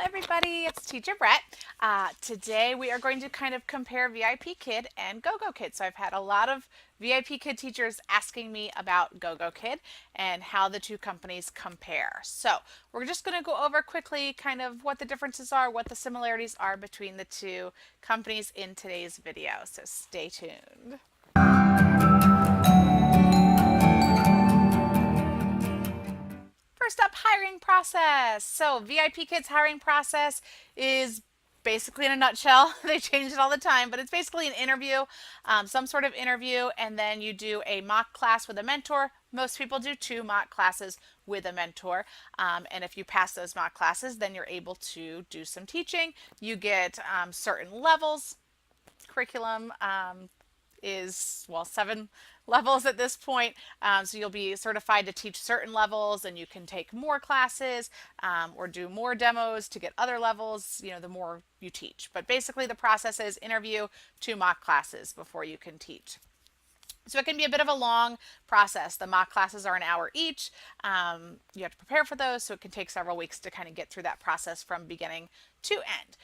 everybody, it's Teacher Brett. Today we are going to kind of compare Vipkid and Gogokid. So I've had a lot of Vipkid teachers asking me about Gogokid and how the two companies compare. So we're just going to go over quickly kind of what the differences are, what the similarities are between the two companies in today's video. So stay tuned. First up, hiring process. So Vipkid's hiring process is basically in a nutshell. They change it all the time, but it's basically an interview, some sort of interview, and then you do a mock class with a mentor. Most people do 2 mock classes with a mentor, and if you pass those mock classes, then you're able to do some teaching. You get certain levels. Curriculum is, well, 7 levels at this point. So you'll be certified to teach certain levels, and you can take more classes or do more demos to get other levels, the more you teach. But basically the process is interview, 2 mock classes before you can teach. So it can be a bit of a long process. The mock classes are an hour each. You have to prepare for those, so it can take several weeks to kind of get through that process from beginning to end.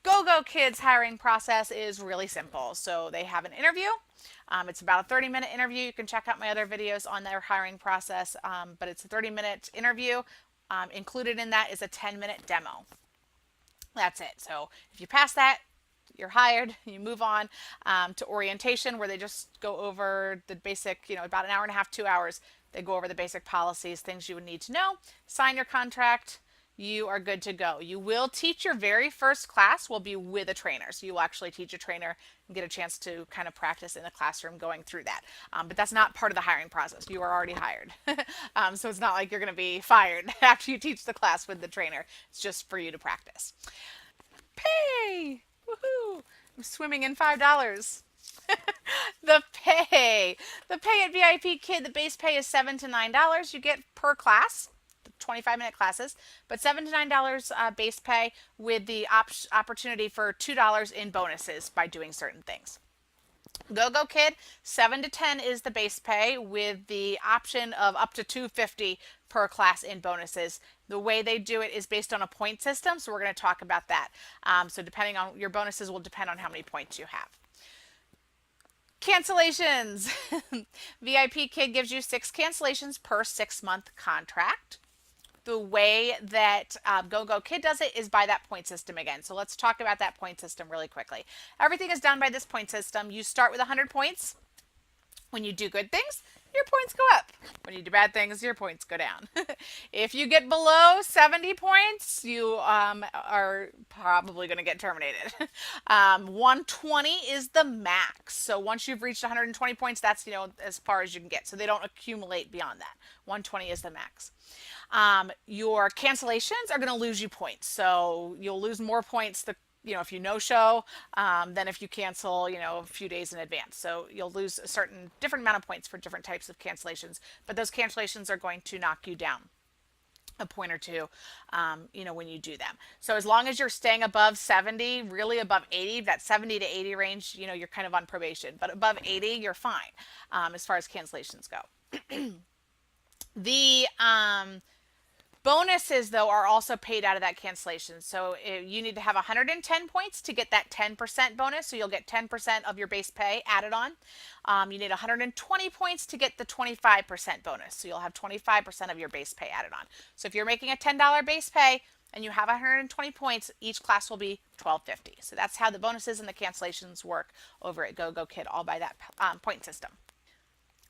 Gogokid's hiring process is really simple. So they have an interview. It's about a 30-minute interview. You can check out my other videos on their hiring process, but it's a 30-minute interview. Included in that is a 10-minute demo. That's it. So if you pass that, you're hired. You move on to orientation, where they just go over the basic, about an hour and a half, 2 hours. They go over the basic policies, things you would need to know, sign your contract. You are good to go. You will teach your very first class will be with a trainer. So you will actually teach a trainer and get a chance to kind of practice in the classroom going through that. But that's not part of the hiring process. You are already hired. So it's not like you're going to be fired after you teach the class with the trainer. It's just for you to practice. Pay! Woohoo! I'm swimming in $5. The pay at Vipkid, the base pay is $7 to $9 you get per class. 25-minute classes, but $7 to $9 base pay with the opportunity for $2 in bonuses by doing certain things. Gogokid, 7 to 10 is the base pay with the option of up to $250 per class in bonuses. The way they do it is based on a point system, so we're going to talk about that. So depending on your bonuses will depend on how many points you have. Cancellations. Vipkid gives you 6 cancellations per 6-month contract. The way that Gogokid does it is by that point system again. So let's talk about that point system really quickly. Everything is done by this point system. You start with 100 points. When you do good things, your points go up. When you do bad things, your points go down. If you get below 70 points, you are probably going to get terminated. 120 is the max. So once you've reached 120 points, that's as far as you can get. So they don't accumulate beyond that. 120 is the max. Your cancellations are going to lose you points. So you'll lose more points if you no-show than if you cancel, a few days in advance. So you'll lose a certain different amount of points for different types of cancellations, but those cancellations are going to knock you down a point or two, when you do them. So as long as you're staying above 70, really above 80, that 70 to 80 range, you're kind of on probation, but above 80, you're fine as far as cancellations go. The bonuses, though, are also paid out of that cancellation. So you need to have 110 points to get that 10% bonus. So you'll get 10% of your base pay added on. You need 120 points to get the 25% bonus. So you'll have 25% of your base pay added on. So if you're making a $10 base pay and you have 120 points, each class will be $12.50. So that's how the bonuses and the cancellations work over at Gogokid, all by that point system.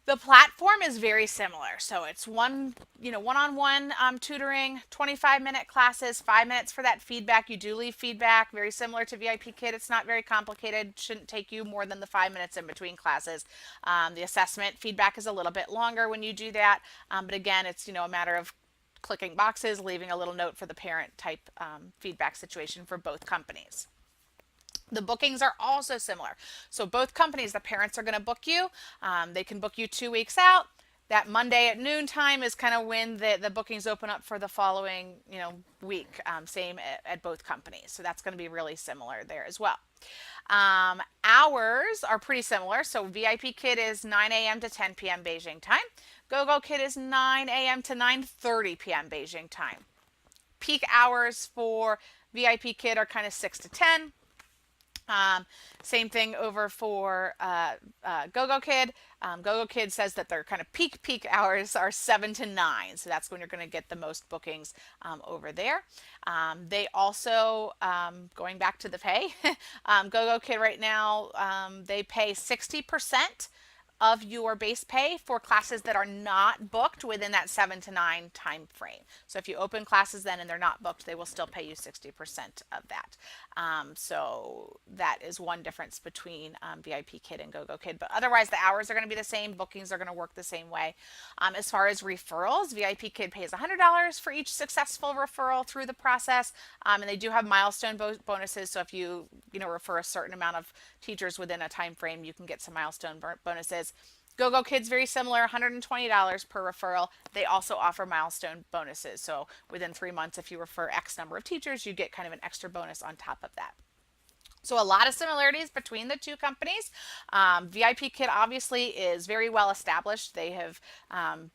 The platform is very similar. So it's one-on-one tutoring, 25-minute classes, 5 minutes for that feedback. You do leave feedback, very similar to Vipkid. It's not very complicated. Shouldn't take you more than the 5 minutes in between classes. The assessment feedback is a little bit longer when you do that. But again, it's, a matter of clicking boxes, leaving a little note for the parent type feedback situation for both companies. The bookings are also similar. So both companies, the parents are going to book you. They can book you 2 weeks out. That Monday at noon time is kind of when the bookings open up for the following week. Same at both companies. So that's going to be really similar there as well. Hours are pretty similar. So Vipkid is 9 a.m. to 10 p.m. Beijing time. Gogokid is 9 a.m. to 9:30 p.m. Beijing time. peak hours for VIP Kid are kind of 6 to 10. Same thing over for Gogokid. Gogokid says that their kind of peak hours are 7 to 9, so that's when you're going to get the most bookings over there. They also, going back to the pay, Gogokid right now, they pay 60% of your base pay for classes that are not booked within that 7 to 9 time frame. So if you open classes then and they're not booked, they will still pay you 60% of that. So that is one difference between VIP Kid and GoGo Kid. But otherwise, the hours are going to be the same. Bookings are going to work the same way. As far as referrals, VIP Kid pays $100 for each successful referral through the process. And they do have milestone bonuses. So if you refer a certain amount of teachers within a time frame, you can get some milestone bonuses. GoGo Kids, very similar, $120 per referral. They also offer milestone bonuses. So within 3 months, if you refer X number of teachers, you get kind of an extra bonus on top of that. So a lot of similarities between the two companies. VIP Kid obviously is very well established. They have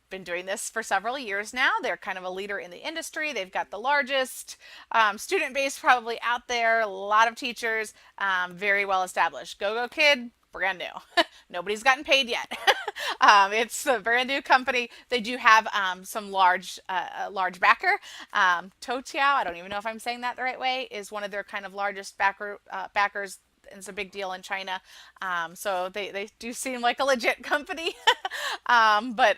been doing this for several years now. They're kind of a leader in the industry. They've got the largest student base probably out there, a lot of teachers, very well established. GoGo Kid, brand new. Nobody's gotten paid yet. It's a brand new company. They do have some large backer. Toutiao, I don't even know if I'm saying that the right way, is one of their kind of largest backers. It's a big deal in China. So they do seem like a legit company. But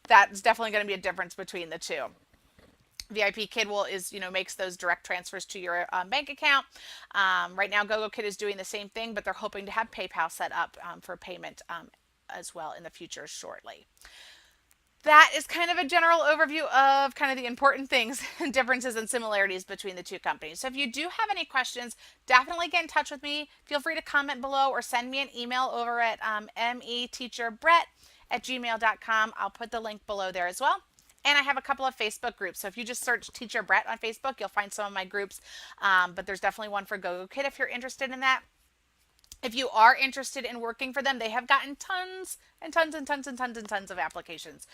that's definitely going to be a difference between the two. VIP Kid makes those direct transfers to your bank account. Right now, GoGo Kid is doing the same thing, but they're hoping to have PayPal set up for payment as well in the future shortly. That is kind of a general overview of kind of the important things and differences and similarities between the two companies. So if you do have any questions, definitely get in touch with me. Feel free to comment below or send me an email over at meteacherbrett@gmail.com. I'll put the link below there as well. And I have a couple of Facebook groups. So if you just search Teacher Brett on Facebook, you'll find some of my groups. But there's definitely one for GoGo Kid if you're interested in that. If you are interested in working for them, they have gotten tons and tons and tons and tons and tons of applications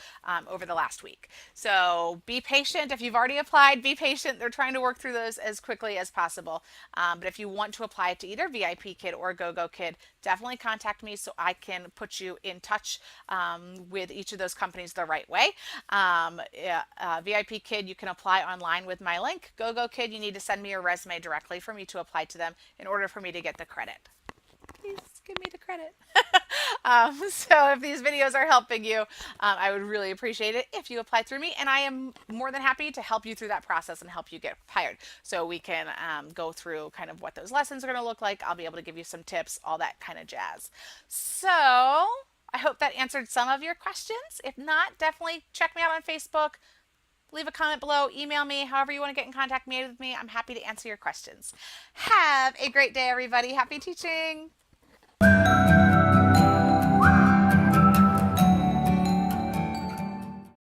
over the last week. So be patient. If you've already applied, be patient. They're trying to work through those as quickly as possible. But if you want to apply to either VIP Kid or GoGo Kid, definitely contact me so I can put you in touch with each of those companies the right way. VIP Kid, you can apply online with my link. GoGo Kid, you need to send me your resume directly for me to apply to them in order for me to get the credit. Please give me the credit. So if these videos are helping you, I would really appreciate it if you apply through me, and I am more than happy to help you through that process and help you get hired. So we can go through kind of what those lessons are going to look like. I'll be able to give you some tips, all that kind of jazz. So I hope that answered some of your questions. If not, definitely check me out on Facebook. Leave a comment below, email me, however you want to get in contact with me. I'm happy to answer your questions. Have a great day, everybody. Happy teaching.